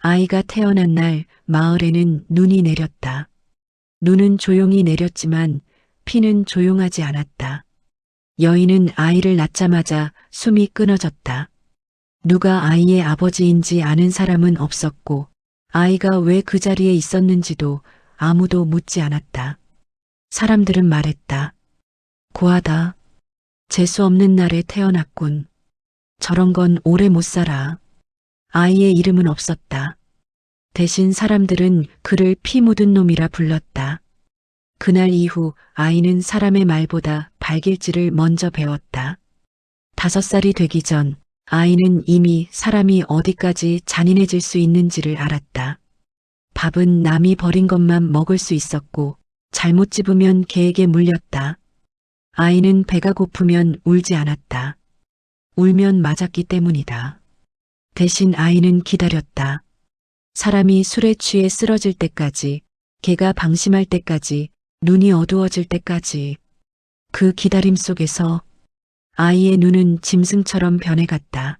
아이가 태어난 날 마을에는 눈이 내렸다. 눈은 조용히 내렸지만 피는 조용하지 않았다. 여인은 아이를 낳자마자 숨이 끊어졌다. 누가 아이의 아버지인지 아는 사람은 없었고 아이가 왜 그 자리에 있었는지도 아무도 묻지 않았다. 사람들은 말했다. 고하다. 재수 없는 날에 태어났군. 저런 건 오래 못 살아. 아이의 이름은 없었다. 대신 사람들은 그를 피 묻은 놈이라 불렀다. 그날 이후 아이는 사람의 말보다 발길질을 먼저 배웠다. 5살이 되기 전 아이는 이미 사람이 어디까지 잔인해질 수 있는지를 알았다. 밥은 남이 버린 것만 먹을 수 있었고 잘못 집으면 개에게 물렸다. 아이는 배가 고프면 울지 않았다. 울면 맞았기 때문이다. 대신 아이는 기다렸다. 사람이 술에 취해 쓰러질 때까지, 개가 방심할 때까지, 눈이 어두워질 때까지. 그 기다림 속에서 아이의 눈은 짐승처럼 변해갔다.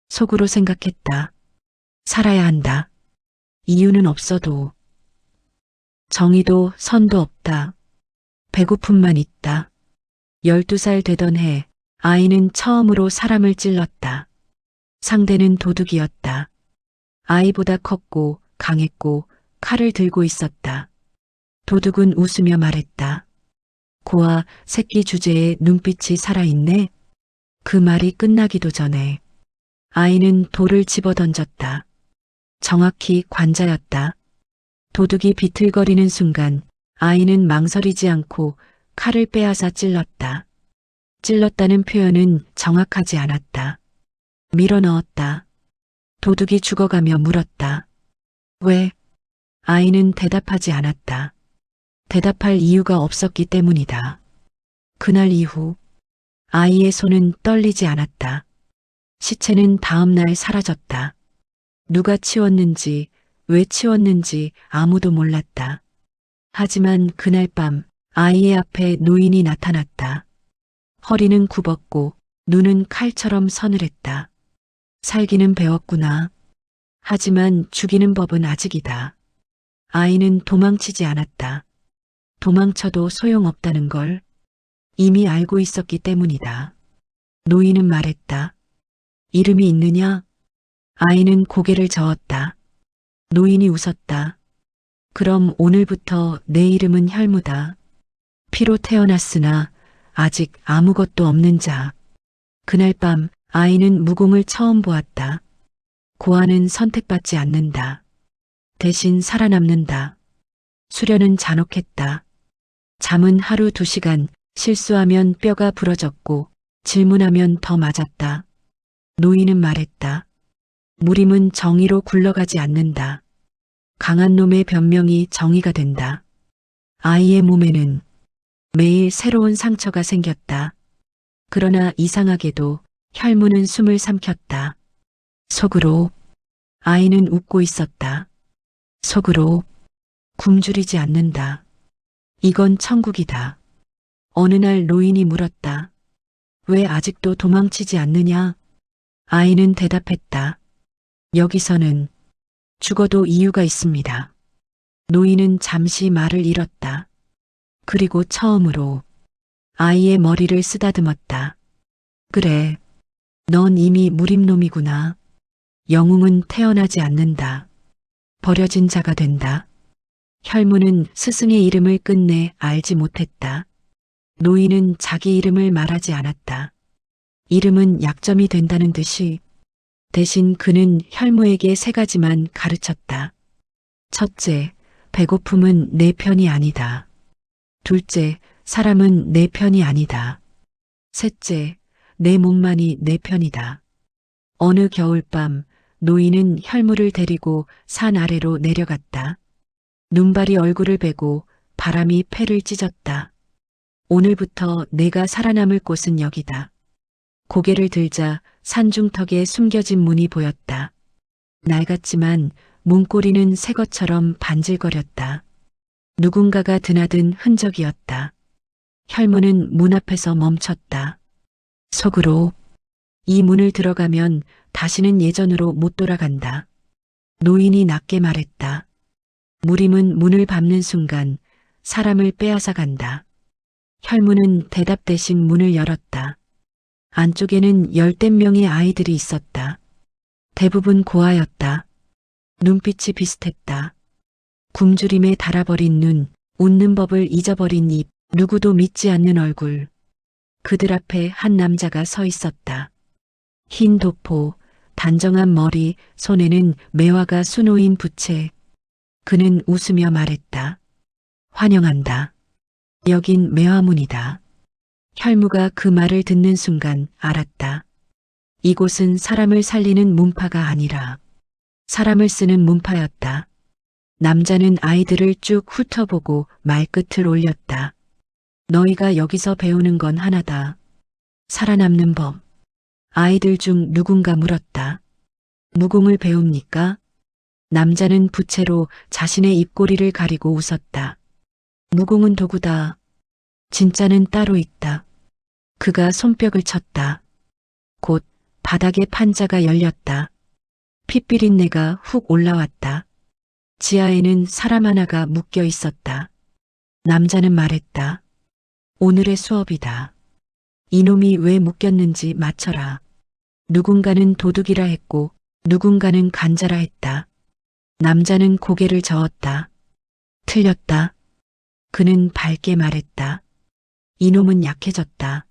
속으로 생각했다. 살아야 한다. 이유는 없어도. 정의도 선도 없다. 배고픔만 있다. 12살 되던 해 아이는 처음으로 사람을 찔렀다. 상대는 도둑이었다. 아이보다 컸고 강했고 칼을 들고 있었다. 도둑은 웃으며 말했다. 고아 새끼 주제에 눈빛이 살아있네. 그 말이 끝나기도 전에 아이는 돌을 집어던졌다. 정확히 관자였다. 도둑이 비틀거리는 순간 아이는 망설이지 않고 칼을 빼앗아 찔렀다. 찔렀다는 표현은 정확하지 않았다. 밀어넣었다. 도둑이 죽어가며 물었다. 왜? 아이는 대답하지 않았다. 대답할 이유가 없었기 때문이다. 그날 이후 아이의 손은 떨리지 않았다. 시체는 다음 날 사라졌다. 누가 치웠는지, 왜 치웠는지 아무도 몰랐다. 하지만 그날 밤 아이의 앞에 노인이 나타났다. 허리는 굽었고 눈은 칼처럼 서늘했다. 살기는 배웠구나. 하지만 죽이는 법은 아직이다. 아이는 도망치지 않았다. 도망쳐도 소용없다는 걸 이미 알고 있었기 때문이다. 노인은 말했다. 이름이 있느냐? 아이는 고개를 저었다. 노인이 웃었다. 그럼 오늘부터 내 이름은 혈무다. 피로 태어났으나 아직 아무것도 없는 자. 그날 밤 아이는 무공을 처음 보았다. 고아는 선택받지 않는다. 대신 살아남는다. 수련은 잔혹했다. 잠은 하루 2시간, 실수하면 뼈가 부러졌고 질문하면 더 맞았다. 노인은 말했다. 무림은 정의로 굴러가지 않는다. 강한 놈의 변명이 정의가 된다. 아이의 몸에는 매일 새로운 상처가 생겼다. 그러나 이상하게도 혈무는 숨을 삼켰다. 속으로 아이는 웃고 있었다. 속으로 굶주리지 않는다. 이건 천국이다. 어느 날 노인이 물었다. 왜 아직도 도망치지 않느냐? 아이는 대답했다. 여기서는 죽어도 이유가 있습니다. 노인은 잠시 말을 잃었다. 그리고 처음으로 아이의 머리를 쓰다듬었다. 그래, 넌 이미 무림놈이구나. 영웅은 태어나지 않는다. 버려진 자가 된다. 혈무는 스승의 이름을 끝내 알지 못했다. 노인은 자기 이름을 말하지 않았다. 이름은 약점이 된다는 듯이 대신 그는 혈무에게 3가지만 가르쳤다. 첫째, 배고픔은 내 편이 아니다. 둘째, 사람은 내 편이 아니다. 셋째, 내 몸만이 내 편이다. 어느 겨울밤 노인은 혈무를 데리고 산 아래로 내려갔다. 눈발이 얼굴을 베고 바람이 폐를 찢었다. 오늘부터 내가 살아남을 곳은 여기다. 고개를 들자 산중턱에 숨겨진 문이 보였다. 낡았지만 문고리는 새 것처럼 반질거렸다. 누군가가 드나든 흔적이었다. 혈무는 문 앞에서 멈췄다. 속으로 이 문을 들어가면 다시는 예전으로 못 돌아간다. 노인이 낮게 말했다. 무림은 문을 밟는 순간 사람을 빼앗아 간다. 혈무는 대답 대신 문을 열었다. 안쪽에는 10댓 명의 아이들이 있었다. 대부분 고아였다. 눈빛이 비슷했다. 굶주림에 달아버린 눈, 웃는 법을 잊어버린 입, 누구도 믿지 않는 얼굴. 그들 앞에 한 남자가 서 있었다. 흰 도포, 단정한 머리, 손에는 매화가 수놓인 부채. 그는 웃으며 말했다. 환영한다. 여긴 매화문이다. 혈무가 그 말을 듣는 순간 알았다. 이곳은 사람을 살리는 문파가 아니라 사람을 쓰는 문파였다. 남자는 아이들을 쭉 훑어보고 말끝을 올렸다. 너희가 여기서 배우는 건 하나다. 살아남는 법. 아이들 중 누군가 물었다. 무공을 배웁니까? 남자는 부채로 자신의 입꼬리를 가리고 웃었다. 무공은 도구다. 진짜는 따로 있다. 그가 손뼉을 쳤다. 곧 바닥에 판자가 열렸다. 핏비린내가 훅 올라왔다. 지하에는 사람 하나가 묶여 있었다. 남자는 말했다. 오늘의 수업이다. 이놈이 왜 묶였는지 맞춰라. 누군가는 도둑이라 했고 누군가는 간자라 했다. 남자는 고개를 저었다. 틀렸다. 그는 밝게 말했다. 이놈은 약해졌다.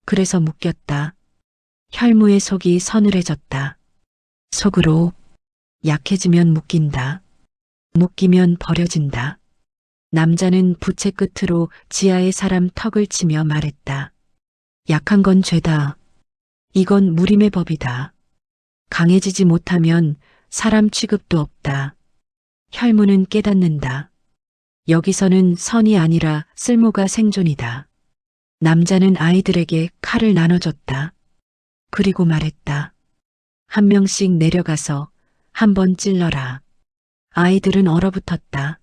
그래서 묶였다. 혈무의 속이 서늘해졌다. 속으로 약해지면 묶인다. 묶이면 버려진다. 남자는 부채 끝으로 지하의 사람 턱을 치며 말했다. 약한 건 죄다. 이건 무림의 법이다. 강해지지 못하면 사람 취급도 없다. 혈무는 깨닫는다. 여기서는 선이 아니라 쓸모가 생존이다. 남자는 아이들에게 칼을 나눠줬다. 그리고 말했다. 한 명씩 내려가서 한 번 찔러라. 아이들은 얼어붙었다.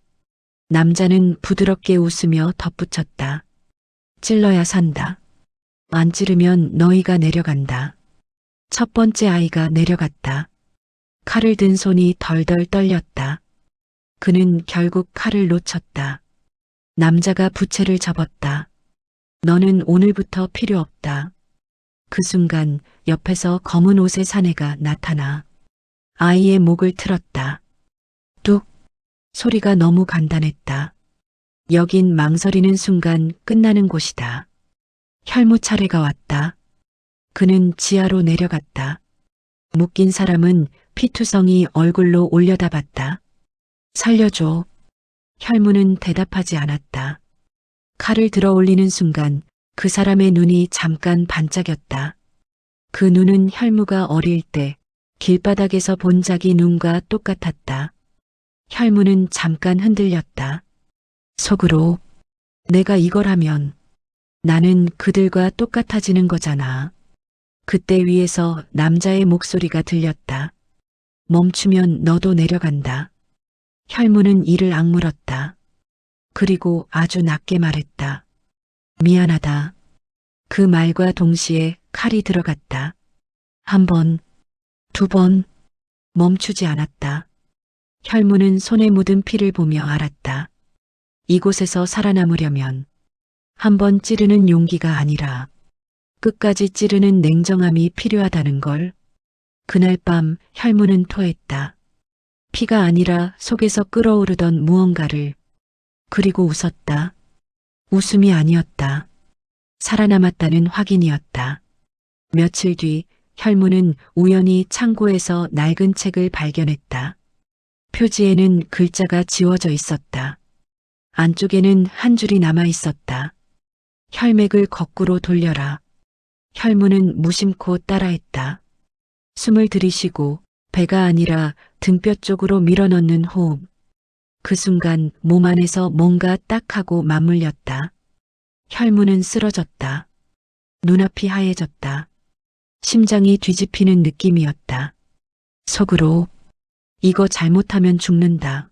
남자는 부드럽게 웃으며 덧붙였다. 찔러야 산다. 안 찌르면 너희가 내려간다. 첫 번째 아이가 내려갔다. 칼을 든 손이 덜덜 떨렸다. 그는 결국 칼을 놓쳤다. 남자가 부채를 접었다. 너는 오늘부터 필요 없다. 그 순간 옆에서 검은 옷의 사내가 나타나 아이의 목을 틀었다. 뚝! 소리가 너무 간단했다. 여긴 망설이는 순간 끝나는 곳이다. 혈무 차례가 왔다. 그는 지하로 내려갔다. 묶인 사람은 피투성이 얼굴로 올려다봤다. 살려줘. 혈무는 대답하지 않았다. 칼을 들어 올리는 순간 그 사람의 눈이 잠깐 반짝였다. 그 눈은 혈무가 어릴 때 길바닥에서 본 자기 눈과 똑같았다. 혈무는 잠깐 흔들렸다. 속으로 내가 이걸 하면 나는 그들과 똑같아지는 거잖아. 그때 위에서 남자의 목소리가 들렸다. 멈추면 너도 내려간다. 혈무는 이를 악물었다. 그리고 아주 낮게 말했다. 미안하다. 그 말과 동시에 칼이 들어갔다. 한 번, 두 번, 멈추지 않았다. 혈무는 손에 묻은 피를 보며 알았다. 이곳에서 살아남으려면 한 번 찌르는 용기가 아니라 끝까지 찌르는 냉정함이 필요하다는 걸. 그날 밤 혈무는 토했다. 피가 아니라 속에서 끓어오르던 무언가를. 그리고 웃었다. 웃음이 아니었다. 살아남았다는 확인이었다. 며칠 뒤 혈무는 우연히 창고에서 낡은 책을 발견했다. 표지에는 글자가 지워져 있었다. 안쪽에는 한 줄이 남아 있었다. 혈맥을 거꾸로 돌려라. 혈무는 무심코 따라했다. 숨을 들이쉬고 배가 아니라 등뼈 쪽으로 밀어넣는 호흡. 그 순간 몸 안에서 뭔가 딱하고 맞물렸다. 혈무는 쓰러졌다. 눈앞이 하얘졌다. 심장이 뒤집히는 느낌이었다. 속으로 이거 잘못하면 죽는다.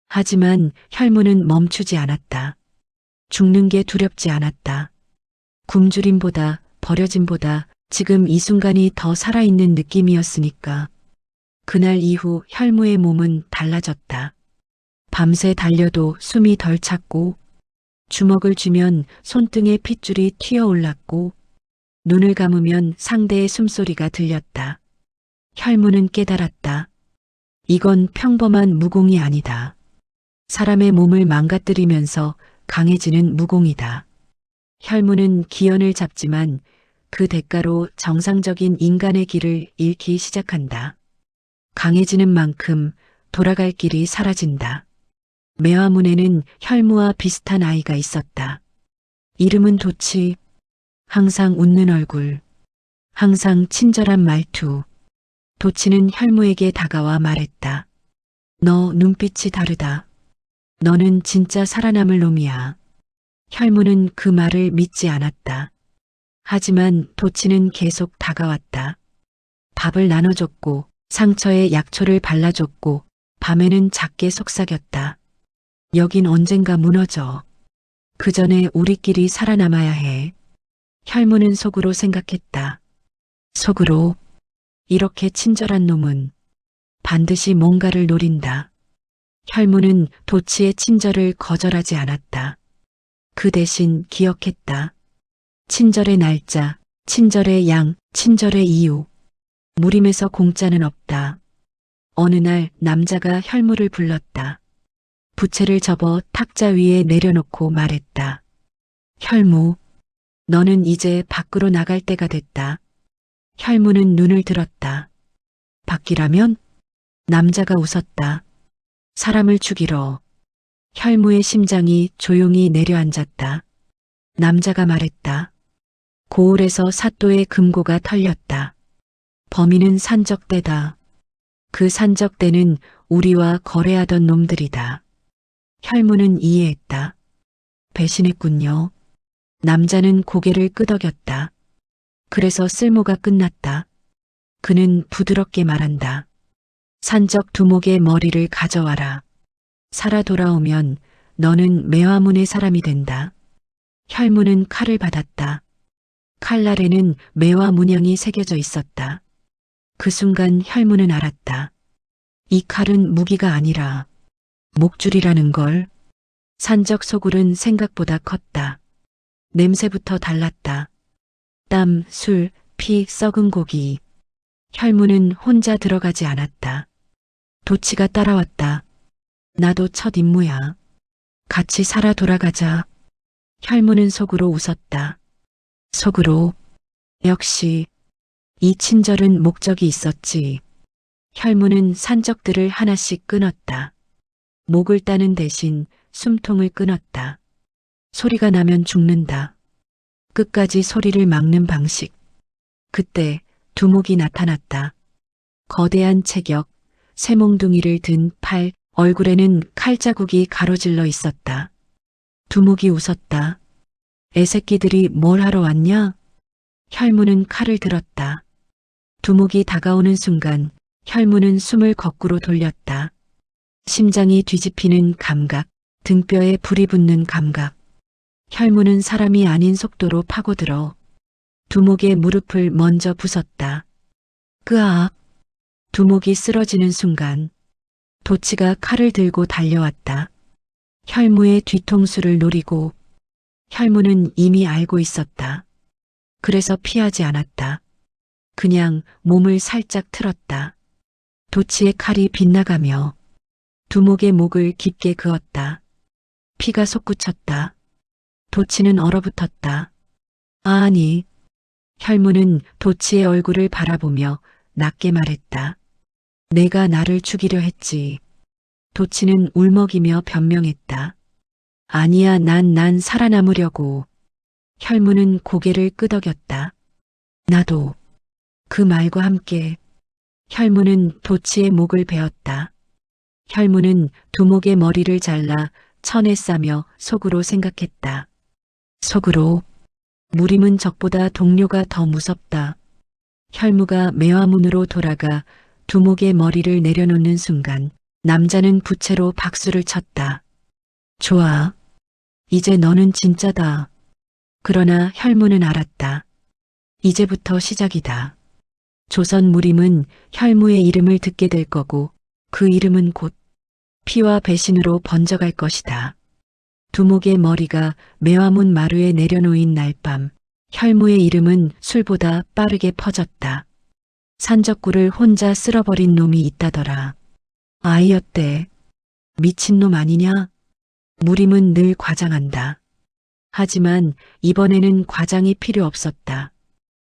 하지만 혈무는 멈추지 않았다. 죽는 게 두렵지 않았다. 굶주림보다 버려짐보다 지금 이 순간이 더 살아있는 느낌이었으니까. 그날 이후 혈무의 몸은 달라졌다. 밤새 달려도 숨이 덜 찼고 주먹을 쥐면 손등에 핏줄이 튀어올랐고 눈을 감으면 상대의 숨소리가 들렸다. 혈무는 깨달았다. 이건 평범한 무공이 아니다. 사람의 몸을 망가뜨리면서 강해지는 무공이다. 혈무는 기연을 잡지만 그 대가로 정상적인 인간의 길을 잃기 시작한다. 강해지는 만큼 돌아갈 길이 사라진다. 매화문에는 혈무와 비슷한 아이가 있었다. 이름은 도치. 항상 웃는 얼굴, 항상 친절한 말투. 도치는 혈무에게 다가와 말했다. 너 눈빛이 다르다. 너는 진짜 살아남을 놈이야. 혈무는 그 말을 믿지 않았다. 하지만 도치는 계속 다가왔다. 밥을 나눠줬고 상처에 약초를 발라줬고 밤에는 작게 속삭였다. 여긴 언젠가 무너져. 그 전에 우리끼리 살아남아야 해. 혈무는 속으로 생각했다. 속으로 이렇게 친절한 놈은 반드시 뭔가를 노린다. 혈무는 도치의 친절을 거절하지 않았다. 그 대신 기억했다. 친절의 날짜, 친절의 양, 친절의 이유. 무림에서 공짜는 없다. 어느 날 남자가 혈무를 불렀다. 부채를 접어 탁자 위에 내려놓고 말했다. 혈무, 너는 이제 밖으로 나갈 때가 됐다. 혈무는 눈을 들었다. 밖이라면? 남자가 웃었다. 사람을 죽이러. 혈무의 심장이 조용히 내려앉았다. 남자가 말했다. 고을에서 사또의 금고가 털렸다. 범인은 산적대다. 그 산적대는 우리와 거래하던 놈들이다. 혈무는 이해했다. 배신했군요. 남자는 고개를 끄덕였다. 그래서 쓸모가 끝났다. 그는 부드럽게 말한다. 산적 두목의 머리를 가져와라. 살아 돌아오면 너는 매화문의 사람이 된다. 혈무는 칼을 받았다. 칼날에는 매화 문양이 새겨져 있었다. 그 순간 혈무는 알았다. 이 칼은 무기가 아니라 목줄이라는 걸. 산적 소굴은 생각보다 컸다. 냄새부터 달랐다. 땀, 술, 피, 썩은 고기. 혈무는 혼자 들어가지 않았다. 도치가 따라왔다. 나도 첫 임무야. 같이 살아 돌아가자. 혈무는 속으로 웃었다. 속으로. 역시 이 친절은 목적이 있었지. 혈무는 산적들을 하나씩 끊었다. 목을 따는 대신 숨통을 끊었다. 소리가 나면 죽는다. 끝까지 소리를 막는 방식. 그때 두목이 나타났다. 거대한 체격, 쇠몽둥이를 든 팔, 얼굴에는 칼자국이 가로질러 있었다. 두목이 웃었다. 애새끼들이 뭘 하러 왔냐? 혈무는 칼을 들었다. 두목이 다가오는 순간 혈무는 숨을 거꾸로 돌렸다. 심장이 뒤집히는 감각, 등뼈에 불이 붙는 감각. 혈무는 사람이 아닌 속도로 파고들어 두목의 무릎을 먼저 부쉈다. 끄악. 두목이 쓰러지는 순간 도치가 칼을 들고 달려왔다. 혈무의 뒤통수를 노리고 혈무는 이미 알고 있었다. 그래서 피하지 않았다. 그냥 몸을 살짝 틀었다. 도치의 칼이 빗나가며 두목의 목을 깊게 그었다. 피가 솟구쳤다. 도치는 얼어붙었다. 아니. 혈무는 도치의 얼굴을 바라보며 낮게 말했다. 내가 나를 죽이려 했지. 도치는 울먹이며 변명했다. 아니야, 난 살아남으려고. 혈무는 고개를 끄덕였다. 나도. 그 말과 함께 혈무는 도치의 목을 베었다. 혈무는 두목의 머리를 잘라 천에 싸며 속으로 생각했다. 속으로. 무림은 적보다 동료가 더 무섭다. 혈무가 매화문으로 돌아가 두목의 머리를 내려놓는 순간 남자는 부채로 박수를 쳤다. 좋아. 이제 너는 진짜다. 그러나 혈무는 알았다. 이제부터 시작이다. 조선 무림은 혈무의 이름을 듣게 될 거고 그 이름은 곧 피와 배신으로 번져갈 것이다. 두목의 머리가 매화문 마루에 내려놓인 날밤 혈무의 이름은 술보다 빠르게 퍼졌다. 산적구를 혼자 쓸어버린 놈이 있다더라. 아이였대. 미친놈 아니냐? 무림은 늘 과장한다. 하지만 이번에는 과장이 필요 없었다.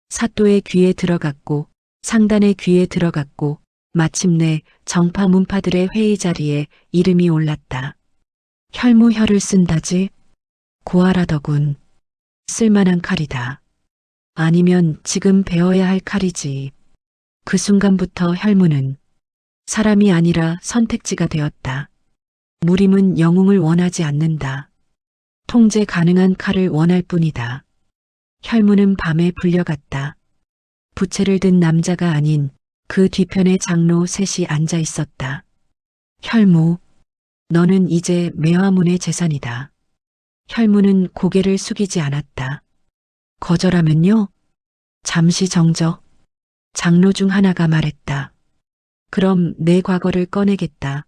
사또의 귀에 들어갔고 상단의 귀에 들어갔고 마침내 정파 문파들의 회의 자리에 이름이 올랐다. 혈무혈을 쓴다지? 고아라더군. 쓸만한 칼이다. 아니면 지금 배워야 할 칼이지. 그 순간부터 혈무는 사람이 아니라 선택지가 되었다. 무림은 영웅을 원하지 않는다. 통제 가능한 칼을 원할 뿐이다. 혈무는 밤에 불려갔다. 부채를 든 남자가 아닌 그 뒤편에 장로 셋이 앉아 있었다. 혈무, 너는 이제 매화문의 재산이다. 혈무는 고개를 숙이지 않았다. 거절하면요? 잠시 정적. 장로 중 하나가 말했다. 그럼 내 과거를 꺼내겠다.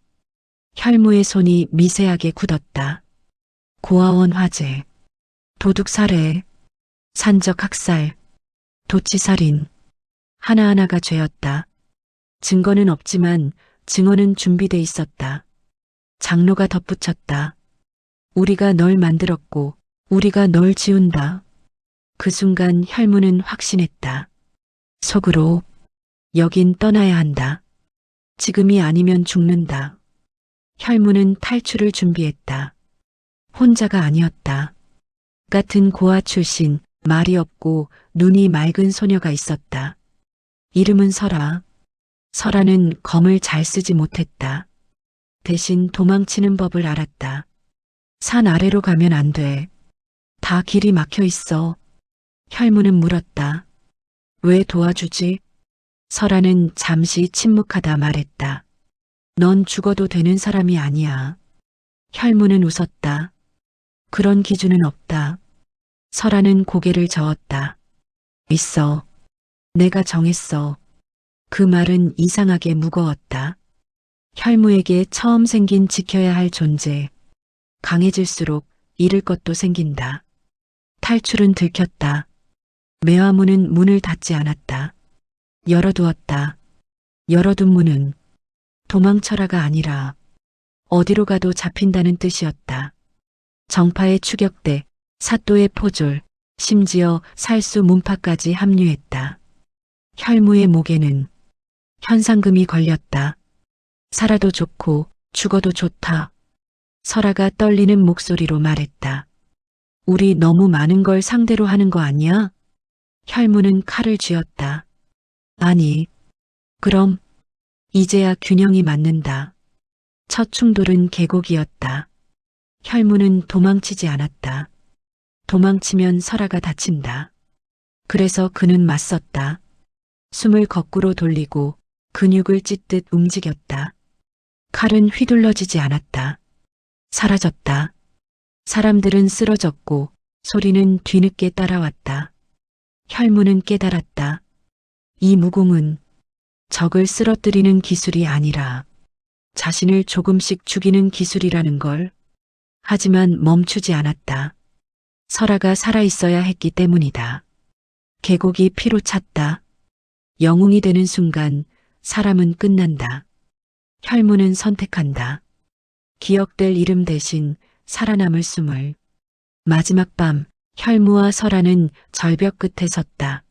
혈무의 손이 미세하게 굳었다. 고아원 화재, 도둑 살해, 산적 학살, 도치살인. 하나하나가 죄였다. 증거는 없지만 증언은 준비돼 있었다. 장로가 덧붙였다. 우리가 널 만들었고 우리가 널 지운다. 그 순간 혈무는 확신했다. 속으로 여긴 떠나야 한다. 지금이 아니면 죽는다. 혈무는 탈출을 준비했다. 혼자가 아니었다. 같은 고아 출신, 말이 없고 눈이 맑은 소녀가 있었다. 이름은 설아. 설아는 검을 잘 쓰지 못했다. 대신 도망치는 법을 알았다. 산 아래로 가면 안 돼. 다 길이 막혀 있어. 혈무는 물었다. 왜 도와주지? 설아는 잠시 침묵하다 말했다. 넌 죽어도 되는 사람이 아니야. 혈무는 웃었다. 그런 기준은 없다. 설아는 고개를 저었다. 있어. 내가 정했어. 그 말은 이상하게 무거웠다. 혈무에게 처음 생긴 지켜야 할 존재. 강해질수록 잃을 것도 생긴다. 탈출은 들켰다. 매화문은 문을 닫지 않았다. 열어두었다. 열어둔 문은 도망쳐라가 아니라 어디로 가도 잡힌다는 뜻이었다. 정파의 추격대, 사또의 포졸, 심지어 살수 문파까지 합류했다. 혈무의 목에는 현상금이 걸렸다. 살아도 좋고 죽어도 좋다. 설아가 떨리는 목소리로 말했다. 우리 너무 많은 걸 상대로 하는 거 아니야? 혈무는 칼을 쥐었다. 아니, 그럼 이제야 균형이 맞는다. 첫 충돌은 계곡이었다. 혈무는 도망치지 않았다. 도망치면 설아가 다친다. 그래서 그는 맞섰다. 숨을 거꾸로 돌리고 근육을 찢듯 움직였다. 칼은 휘둘러지지 않았다. 사라졌다. 사람들은 쓰러졌고 소리는 뒤늦게 따라왔다. 혈무는 깨달았다. 이 무공은 적을 쓰러뜨리는 기술이 아니라 자신을 조금씩 죽이는 기술이라는 걸. 하지만 멈추지 않았다. 설아가 살아있어야 했기 때문이다. 계곡이 피로 찼다. 영웅이 되는 순간 사람은 끝난다. 혈무는 선택한다. 기억될 이름 대신 살아남을 숨을. 마지막 밤 혈무와 설아는 절벽 끝에 섰다.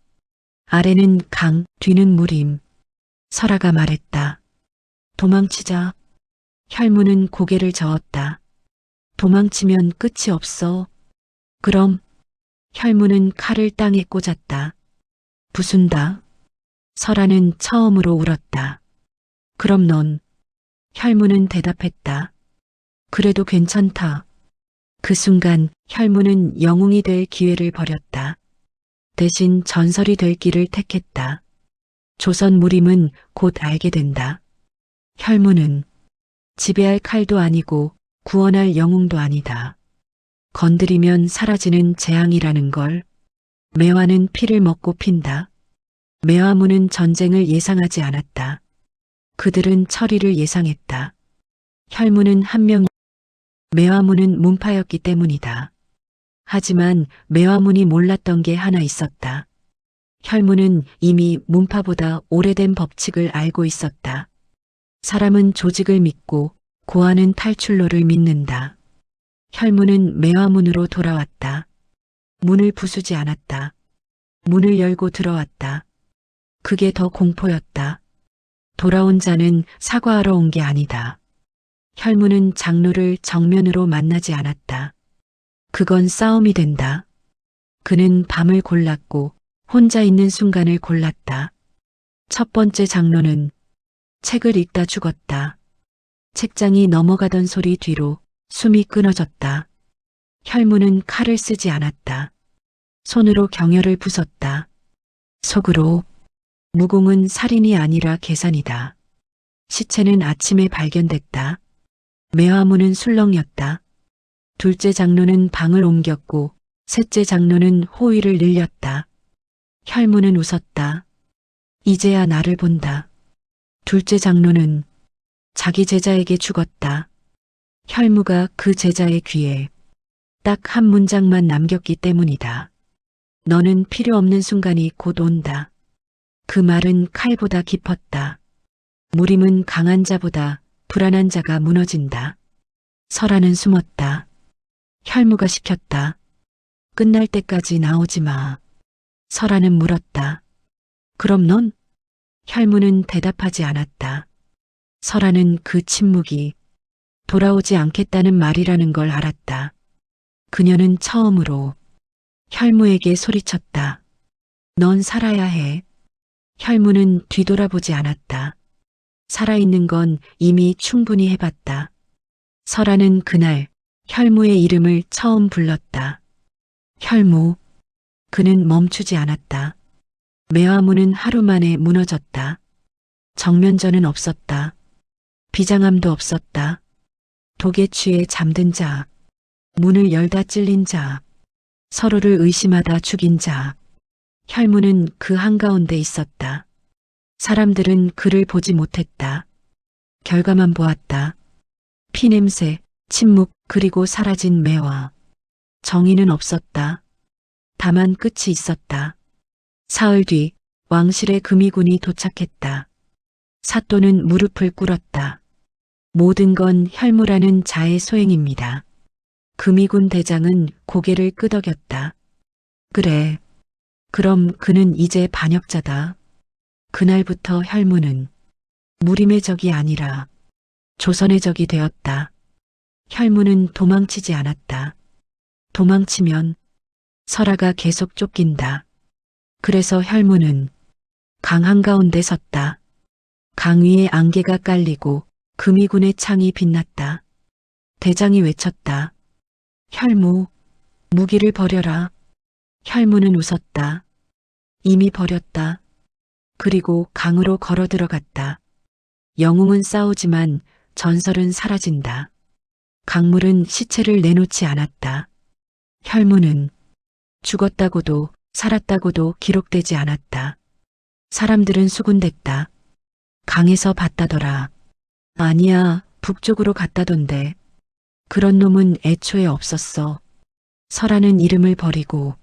아래는 강, 뒤는 무림. 설아가 말했다. 도망치자. 혈무는 고개를 저었다. 도망치면 끝이 없어. 그럼 혈무는 칼을 땅에 꽂았다. 부순다. 설아는 처음으로 울었다. 그럼 넌? 혈무는 대답했다. 그래도 괜찮다. 그 순간 혈무는 영웅이 될 기회를 버렸다. 대신 전설이 될 길을 택했다. 조선 무림은 곧 알게 된다. 혈무는 지배할 칼도 아니고 구원할 영웅도 아니다. 건드리면 사라지는 재앙이라는 걸. 매화는 피를 먹고 핀다. 메화문은 전쟁을 예상하지 않았다. 그들은 처리를 예상했다. 혈무는 한 명, 메화문은 문파였기 때문이다. 하지만 메화문이 몰랐던 게 하나 있었다. 혈무는 이미 문파보다 오래된 법칙을 알고 있었다. 사람은 조직을 믿고 고아는 탈출로를 믿는다. 혈무는 메화문으로 돌아왔다. 문을 부수지 않았다. 문을 열고 들어왔다. 그게 더 공포였다. 돌아온 자는 사과하러 온 게 아니다. 혈무는 장로를 정면으로 만나지 않았다. 그건 싸움이 된다. 그는 밤을 골랐고 혼자 있는 순간을 골랐다. 첫 번째 장로는 책을 읽다 죽었다. 책장이 넘어가던 소리 뒤로 숨이 끊어졌다. 혈무는 칼을 쓰지 않았다. 손으로 경혈을 부쉈다. 속으로 무공은 살인이 아니라 계산이다. 시체는 아침에 발견됐다. 메화문은 술렁였다. 둘째 장로는 방을 옮겼고 셋째 장로는 호위를 늘렸다. 혈무는 웃었다. 이제야 나를 본다. 둘째 장로는 자기 제자에게 죽었다. 혈무가 그 제자의 귀에 딱 한 문장만 남겼기 때문이다. 너는 필요 없는 순간이 곧 온다. 그 말은 칼보다 깊었다. 무림은 강한 자보다 불안한 자가 무너진다. 설아는 숨었다. 혈무가 시켰다. 끝날 때까지 나오지 마. 설아는 물었다. 그럼 넌? 혈무는 대답하지 않았다. 설아는 그 침묵이 돌아오지 않겠다는 말이라는 걸 알았다. 그녀는 처음으로 혈무에게 소리쳤다. 넌 살아야 해. 혈무는 뒤돌아보지 않았다. 살아있는 건 이미 충분히 해봤다. 설아는 그날 혈무의 이름을 처음 불렀다. 혈무. 그는 멈추지 않았다. 메화문은 하루 만에 무너졌다. 정면전은 없었다. 비장함도 없었다. 독에 취해 잠든 자, 문을 열다 찔린 자, 서로를 의심하다 죽인 자. 혈무는 그 한가운데 있었다. 사람들은 그를 보지 못했다. 결과만 보았다. 피냄새, 침묵, 그리고 사라진 매화. 정의는 없었다. 다만 끝이 있었다. 사흘 뒤 왕실의 금의군이 도착했다. 사또는 무릎을 꿇었다. 모든 건 혈무라는 자의 소행입니다. 금의군 대장은 고개를 끄덕였다. 그래. 그럼 그는 이제 반역자다. 그날부터 혈무는 무림의 적이 아니라 조선의 적이 되었다. 혈무는 도망치지 않았다. 도망치면 설아가 계속 쫓긴다. 그래서 혈무는 강 한가운데 섰다. 강 위에 안개가 깔리고 금이군의 창이 빛났다. 대장이 외쳤다. 혈무, 무기를 버려라. 혈무는 웃었다. 이미 버렸다. 그리고 강으로 걸어 들어갔다. 영웅은 싸우지만 전설은 사라진다. 강물은 시체를 내놓지 않았다. 혈무는 죽었다고도 살았다고도 기록되지 않았다. 사람들은 수군댔다. 강에서 봤다더라. 아니야, 북쪽으로 갔다던데. 그런 놈은 애초에 없었어. 설아는 이름을 버리고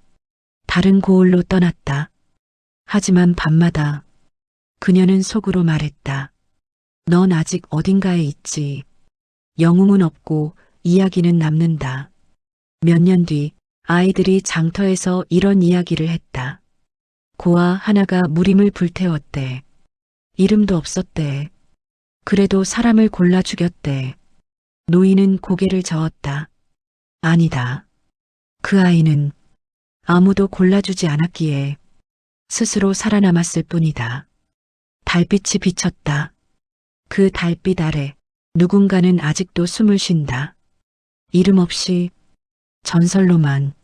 다른 고을로 떠났다. 하지만 밤마다 그녀는 속으로 말했다. 넌 아직 어딘가에 있지. 영웅은 없고 이야기는 남는다. 몇 년 뒤 아이들이 장터에서 이런 이야기를 했다. 고아 하나가 무림을 불태웠대. 이름도 없었대. 그래도 사람을 골라 죽였대. 노인은 고개를 저었다. 아니다. 그 아이는 아무도 골라주지 않았기에 스스로 살아남았을 뿐이다. 달빛이 비쳤다. 그 달빛 아래 누군가는 아직도 숨을 쉰다. 이름 없이 전설로만